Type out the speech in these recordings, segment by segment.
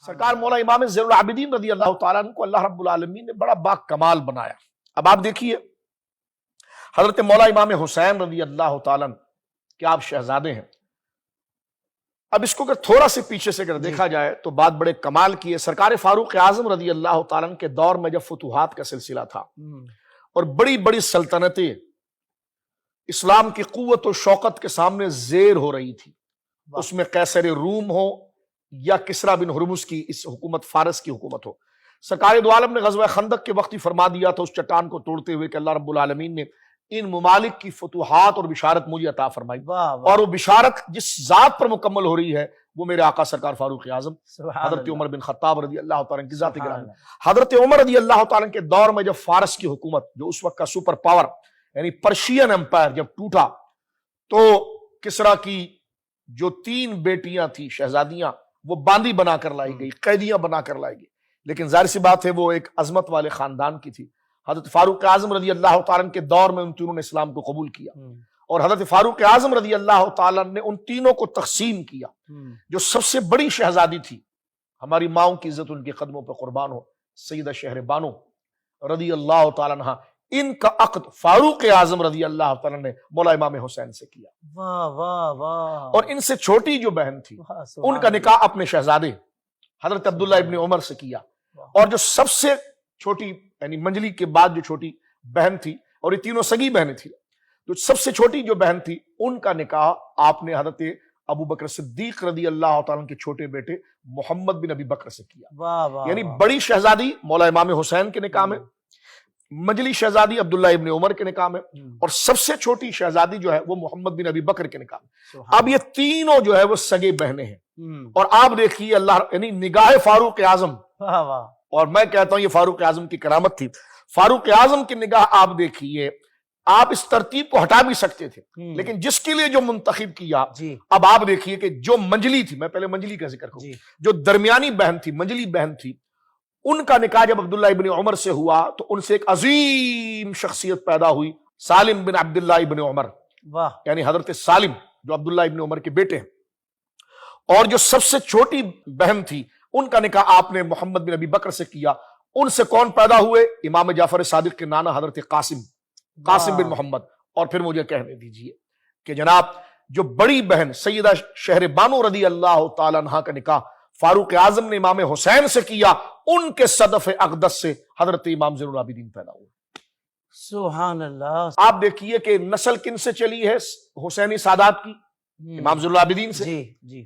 سرکار مولا امام زین العابدین رضی اللہ تعالیٰ عنہ کو اللہ رب العالمین نے بڑا با کمال بنایا۔ اب آپ دیکھیے حضرت مولا امام حسین رضی اللہ تعالیٰ عنہ کہ آپ شہزادے ہیں۔ اب اس کو اگر تھوڑا سے پیچھے سے اگر دیکھا جائے تو بات بڑے کمال کی ہے۔ سرکار فاروق اعظم رضی اللہ تعالیٰ عنہ کے دور میں جب فتوحات کا سلسلہ تھا اور بڑی بڑی سلطنتیں اسلام کی قوت و شوقت کے سامنے زیر ہو رہی تھی، اس میں قیصر روم ہو یا کسریٰ بن ہرمز کی اس حکومت فارس کی حکومت ہو، سرکار دو عالم نے غزوہ خندق کے وقت ہی فرما دیا تھا اس چٹان کو توڑتے ہوئے کہ اللہ رب العالمین نے ان ممالک کی فتوحات اور بشارت مجھے عطا فرمائی، اور وہ بشارت جس ذات پر مکمل ہو رہی ہے وہ میرے آقا سرکار فاروق اعظم حضرت عمر بن خطاب رضی اللہ تعالیٰ کی ذات گرامی۔ حضرت عمر رضی اللہ تعالیٰ کے دور میں جب فارس کی حکومت جو اس وقت کا سپر پاور یعنی پرشین امپائر جب ٹوٹا تو کسریٰ کی جو 3 بیٹیاں تھیں شہزادیاں وہ باندی بنا کر لائی گئی، قیدیاں بنا کر لائی گئی، لیکن ظاہر سی بات ہے وہ ایک عظمت والے خاندان کی تھی۔ حضرت فاروق اعظم رضی اللہ تعالیٰ کے دور میں ان تینوں نے اسلام کو قبول کیا اور حضرت فاروق اعظم رضی اللہ تعالیٰ نے ان تینوں کو تقسیم کیا۔ جو سب سے بڑی شہزادی تھی، ہماری ماؤں کی عزت ان کے قدموں پہ قربان ہو، سیدہ شہر بانو رضی اللہ تعالیٰ عنہ، ان کا عقد فاروق اعظم رضی اللہ تعالیٰ نے مولا امام حسین سے کیا۔ واہ واہ واہ۔ اور ان سے چھوٹی جو بہن تھی ان کا نکاح اپنے شہزادے حضرت عبداللہ ابن عمر سے کیا، اور جو سب سے چھوٹی یعنی منجلی کے بعد جو چھوٹی بہن تھی، اور یہ تینوں سگی بہنیں تھیں، جو سب سے چھوٹی جو بہن تھی ان کا نکاح آپ نے حضرت ابو بکر صدیق رضی اللہ تعالیٰ کے چھوٹے بیٹے محمد بن ابی بکر سے کیا۔ واہ واہ۔ یعنی بڑی شہزادی مولا امام حسین کے نکاح میں، منجلی شہزادی عبداللہ ابن عمر کے نکاح میں، اور سب سے چھوٹی شہزادی جو ہے وہ محمد بن ابی بکر کے نکاح میں۔ اب یہ تینوں جو ہے وہ سگے بہنیں ہیں، اور آپ دیکھیے اللہ یعنی نگاہ فاروق اعظم، واہ واہ۔ اور میں کہتا ہوں یہ فاروق اعظم کی کرامت تھی۔ فاروق اعظم کی نگاہ آپ دیکھیے، آپ اس ترتیب کو ہٹا بھی سکتے تھے لیکن جس کے لیے جو منتخب کیا، اب آپ دیکھیے کہ جو منجلی تھی، میں پہلے منجلی کا ذکر کروں، جو درمیانی بہن تھی، منجلی بہن تھی، ان کا نکاح جب عبداللہ ابن عمر سے ہوا تو ان سے ایک عظیم شخصیت پیدا ہوئی، سالم بن عبداللہ ابن عمر، یعنی حضرت سالم جو عبداللہ ابن عمر کے بیٹے ہیں۔ اور جو سب سے چھوٹی بہن تھی ان کا نکاح آپ نے محمد بن ابی بکر سے کیا۔ ان سے کون پیدا ہوئے؟ امام جعفر صادق کے نانا حضرت قاسم بن محمد۔ اور پھر مجھے کہنے دیجئے کہ جناب جو بڑی بہن سیدہ شہر بانو رضی اللہ تعالیٰ عنہ کا نکاح فاروق اعظم نے امام حسین سے کیا، ان کے صدف اقدس سے حضرت امام زین العابدین پیدا ہوئے۔ سبحان اللہ۔ آپ دیکھیے کہ نسل کن سے چلی ہے؟ حسینی سادات کی، امام زین العابدین سے۔ جی۔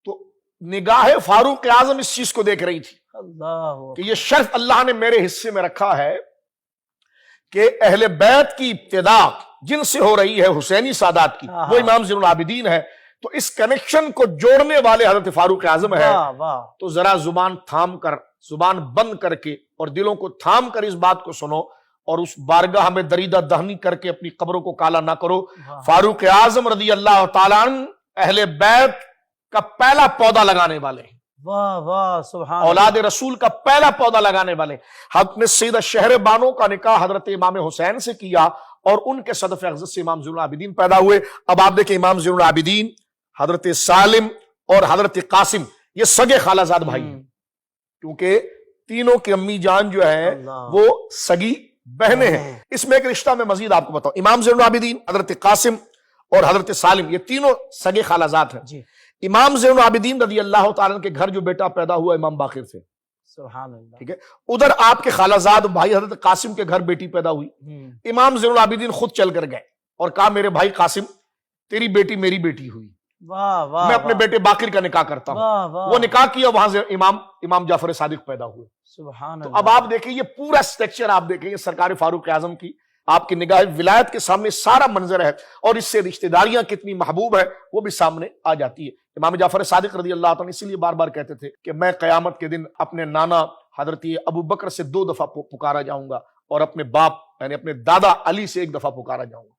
تو نگاہ فاروق اعظم اس چیز کو دیکھ رہی تھی اللہ کہ یہ شرف اللہ نے میرے حصے میں رکھا ہے کہ اہل بیت کی ابتدا جن سے ہو رہی ہے حسینی سادات کی، وہ امام زین العابدین ہے۔ تو اس کنیکشن کو جوڑنے والے حضرت فاروق اعظم ہے۔ تو ذرا زبان تھام کر، زبان بند کر کے اور دلوں کو تھام کر اس بات کو سنو، اور اس بارگاہ میں دریدہ دہنی کر کے اپنی قبروں کو کالا نہ کرو۔ فاروق اعظم رضی اللہ تعالیٰ عنہ اہل بیت کا پہلا پودا لگانے والے ہیں، واہ واہ سبحان اولاد رسول کا پہلا پودا لگانے والے۔ حضرت نے سیدہ شہر بانو کا نکاح حضرت امام حسین سے کیا اور ان کے صدف اقدس سے امام زین العابدین پیدا ہوئے۔ اب آپ دیکھیں امام زین العابدین، حضرت سالم اور حضرت قاسم یہ سگے خالہ زاد بھائی ہیں، کیونکہ تینوں کی امی جان جو ہے وہ سگی بہنیں ہیں۔ اس میں ایک رشتہ میں مزید آپ کو بتاؤں، امام زین العابدین، حضرت قاسم اور حضرت سالم یہ تینوں سگے خالہ زاد ہیں۔ امام زین العابدین رضی اللہ تعالیٰ کے گھر جو بیٹا پیدا ہوا امام باقر سے، سبحان اللہ، ٹھیک ہے، ادھر آپ کے خالہ زاد بھائی حضرت قاسم کے گھر بیٹی پیدا ہوئی۔ امام زین العابدین خود چل کر گئے اور کہا میرے بھائی قاسم تیری بیٹی میری بیٹی ہوئی، واہ واہ، میں اپنے بیٹے باقر کا نکاح کرتا ہوں۔ وہ نکاح کیا، وہاں سے امام جعفر صادق پیدا ہوئے۔ سبحان تو اللہ۔ اب آپ دیکھیں یہ پورا سٹرکچر، آپ دیکھیں یہ سرکار فاروق اعظم کی آپ کی نگاہ ولایت کے سامنے سارا منظر ہے، اور اس سے رشتہ داریاں کتنی محبوب ہے وہ بھی سامنے آ جاتی ہے۔ امام جعفر صادق رضی اللہ عنہ اسی لیے بار بار کہتے تھے کہ میں قیامت کے دن اپنے نانا حضرت ابو بکر سے 2 دفعہ پکارا جاؤں گا، اور اپنے باپ یعنی اپنے دادا علی سے 1 دفعہ پکارا جاؤں گا۔